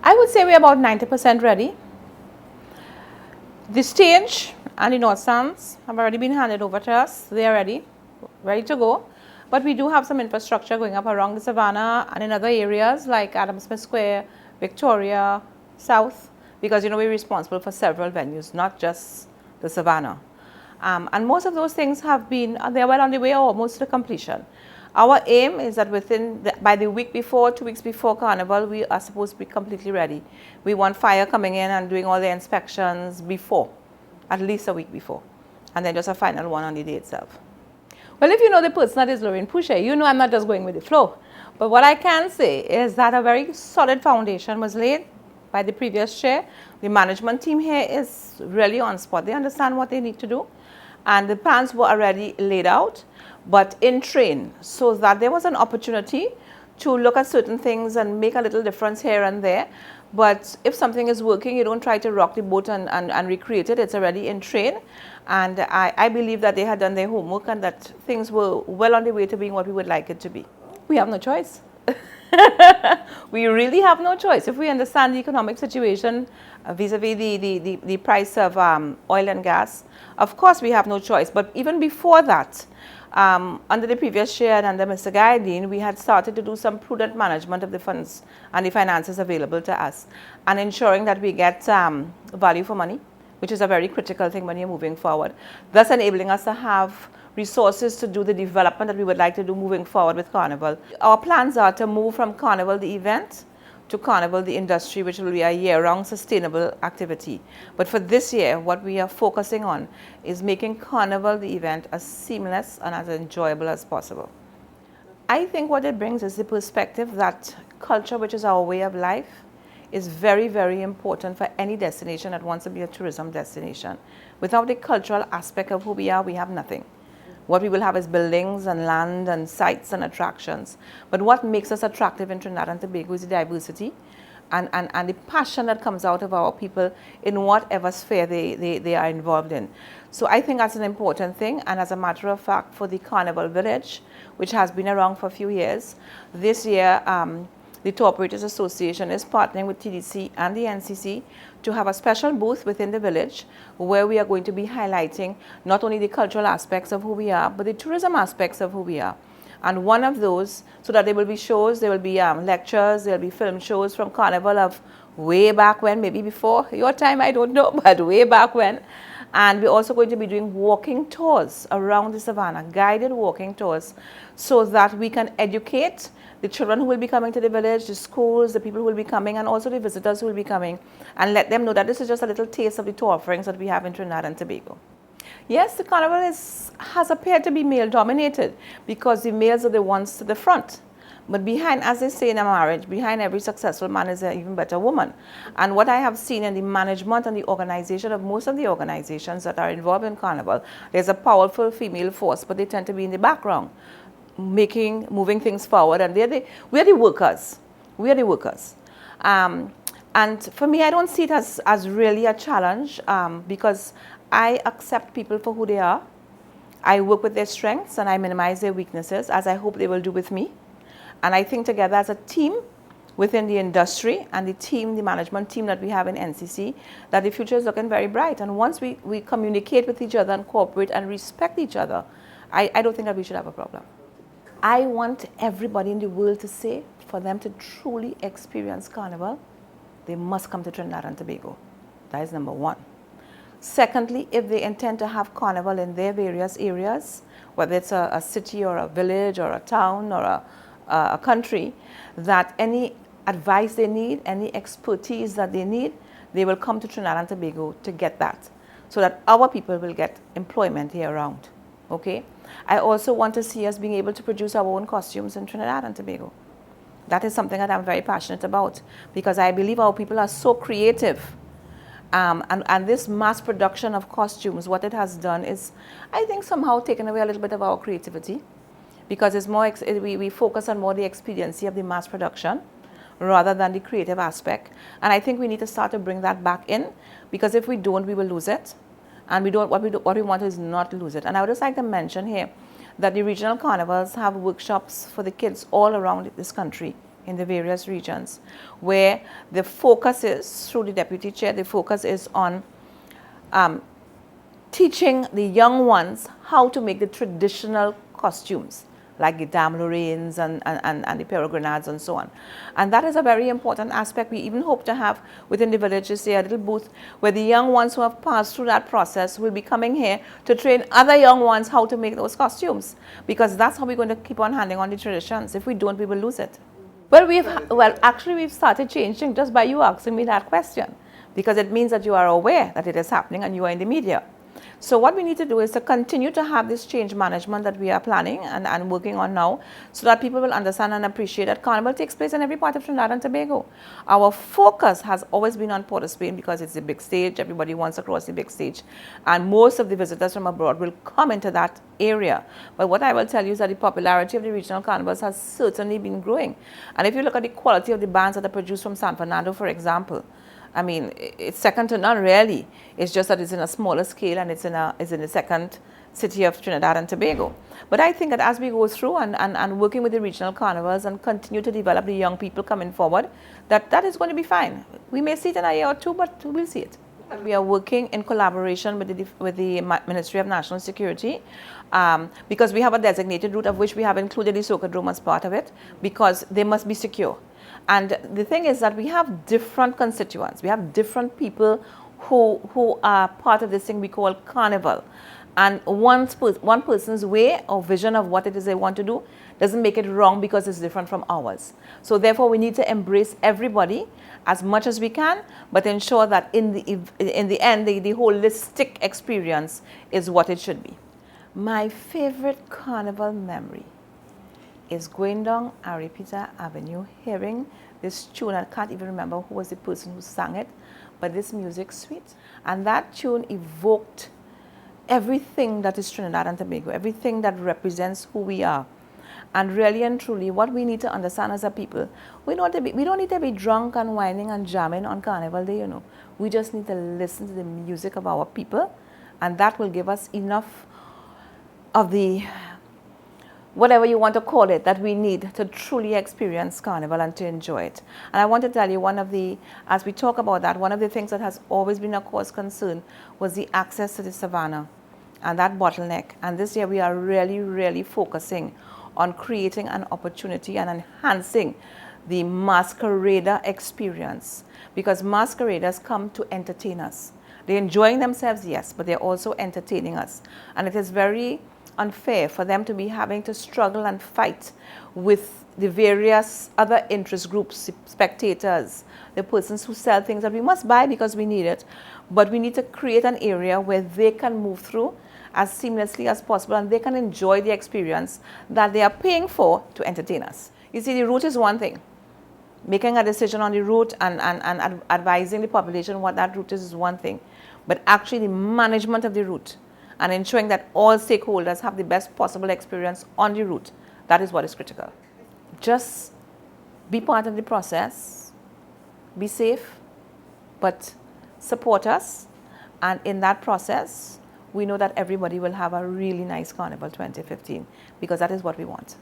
I would say we're about 90% ready. The stage and the north stands have already been handed over to us. They are ready to go. But we do have some infrastructure going up around the Savannah and in other areas like Adam Smith Square, Victoria, South, because we're responsible for several venues, not just the Savannah. And most of those things they're well on the way or almost to completion. Our aim is that by the week before, 2 weeks before Carnival, we are supposed to be completely ready. We want fire coming in and doing all the inspections before, at least a week before, and then just a final one on the day itself. Well, if you know the person that is Lorraine Pouchet, you know I'm not just going with the flow. But what I can say is that a very solid foundation was laid by the previous chair. The management team here is really on spot. They understand what they need to do. And the plans were already laid out, but in train, so that there was an opportunity to look at certain things and make a little difference here and there. But if something is working, you don't try to rock the boat and recreate it. It's already in train. And I believe that they had done their homework and that things were well on the way to being what we would like it to be. We have no choice. We really have no choice. If we understand the economic situation vis-a-vis the price of oil and gas, of course we have no choice. But even before that, under the previous chair and under Mr. Guidine, we had started to do some prudent management of the funds and the finances available to us and ensuring that we get value for money, which is a very critical thing when you're moving forward, thus enabling us to have resources to do the development that we would like to do moving forward with Carnival. Our plans are to move from Carnival the event to Carnival the industry, which will be a year-round sustainable activity. But for this year, what we are focusing on is making Carnival the event as seamless and as enjoyable as possible. I think what it brings is the perspective that culture, which is our way of life, is very, very important for any destination that wants to be a tourism destination. Without the cultural aspect of who we are, we have nothing. What we will have is buildings and land and sites and attractions. But what makes us attractive in Trinidad and Tobago is the diversity and the passion that comes out of our people in whatever sphere they are involved in. So I think that's an important thing. And as a matter of fact, for the Carnival Village, which has been around for a few years, this year the Tour Operators Association is partnering with TDC and the NCC to have a special booth within the village where we are going to be highlighting not only the cultural aspects of who we are, but the tourism aspects of who we are. And one of those, so that there will be shows, there will be lectures, there will be film shows from Carnival of way back when, maybe before your time, I don't know, but way back when. And we're also going to be doing walking tours around the Savannah, guided walking tours, so that we can educate the children who will be coming to the village, the schools, the people who will be coming, and also the visitors who will be coming, and let them know that this is just a little taste of the tour offerings that we have in Trinidad and Tobago. Yes, the Carnival has appeared to be male-dominated because the males are the ones to the front. But behind, as they say in a marriage, behind every successful man is an even better woman. And what I have seen in the management and the organization of most of the organizations that are involved in Carnival, there's a powerful female force, but they tend to be in the background, moving things forward. And we're the workers. We are the workers. And for me, I don't see it as really a challenge because I accept people for who they are. I work with their strengths and I minimize their weaknesses, as I hope they will do with me. And I think together as a team within the industry and the management team that we have in NCC, that the future is looking very bright. And once we communicate with each other and cooperate and respect each other, I don't think that we should have a problem. I want everybody in the world to say, for them to truly experience Carnival, they must come to Trinidad and Tobago. That is number one. Secondly, if they intend to have Carnival in their various areas, whether it's a city or a village or a town or a country, that any advice they need, any expertise that they need, they will come to Trinidad and Tobago to get that, so that our people will get employment year-round. Okay? I also want to see us being able to produce our own costumes in Trinidad and Tobago. That is something that I'm very passionate about, because I believe our people are so creative. And this mass production of costumes, what it has done is, I think, somehow taken away a little bit of our creativity, because it's more, we focus on more the expediency of the mass production rather than the creative aspect. And I think we need to start to bring that back in, because if we don't, we will lose it. And what we want is not to lose it. And I would just like to mention here that the regional carnivals have workshops for the kids all around this country in the various regions, where the focus is, through the deputy chair, the focus is on teaching the young ones how to make the traditional costumes, like the Dame Lorraines and the peregrinades and so on. And that is a very important aspect. We even hope to have within the villages a little booth where the young ones who have passed through that process will be coming here to train other young ones how to make those costumes, because that's how we're going to keep on handing on the traditions. If we don't, we will lose it. Well, actually we've started changing just by you asking me that question, because it means that you are aware that it is happening and you are in the media. So what we need to do is to continue to have this change management that we are planning and working on now, so that people will understand and appreciate that Carnival takes place in every part of Trinidad and Tobago. Our focus has always been on Port of Spain because it's the big stage, everybody wants to cross the big stage, and most of the visitors from abroad will come into that area. But what I will tell you is that the popularity of the regional carnivals has certainly been growing. And if you look at the quality of the bands that are produced from San Fernando, for example, I mean, it's second to none, really. It's just that it's in a smaller scale and it's in the second city of Trinidad and Tobago. But I think that as we go through and working with the regional carnivals and continue to develop the young people coming forward, that is going to be fine. We may see it in a year or two, but we'll see it. We are working in collaboration with the Ministry of National Security, because we have a designated route of which we have included the Socodrome as part of it, because they must be secure. And the thing is that we have different constituents. We have different people who are part of this thing we call carnival. And one person's way or vision of what it is they want to do doesn't make it wrong because it's different from ours. So therefore, we need to embrace everybody as much as we can, but ensure that in the end, the holistic experience is what it should be. My favorite carnival memory is going down Aripita Avenue, hearing this tune. I can't even remember who was the person who sang it, but this music suite. And that tune evoked everything that is Trinidad and Tobago, everything that represents who we are. And really and truly, what we need to understand as a people, we don't need to be drunk and whining and jamming on Carnival Day, you know. We just need to listen to the music of our people, and that will give us enough of the whatever you want to call it, that we need to truly experience Carnival and to enjoy it. And I want to tell you, as we talk about that, one of the things that has always been a cause concern was the access to the savannah and that bottleneck. And this year we are really, really focusing on creating an opportunity and enhancing the masquerader experience, because masqueraders come to entertain us. They're enjoying themselves, yes, but they're also entertaining us. And it is very unfair for them to be having to struggle and fight with the various other interest groups, spectators, the persons who sell things that we must buy because we need it, but we need to create an area where they can move through as seamlessly as possible and they can enjoy the experience that they are paying for to entertain us. You see, the route is one thing. Making a decision on the route and advising the population what that route is one thing, but actually the management of the route and ensuring that all stakeholders have the best possible experience on the route, that is what is critical. Just be part of the process, be safe, but support us, and in that process, we know that everybody will have a really nice Carnival 2015, because that is what we want.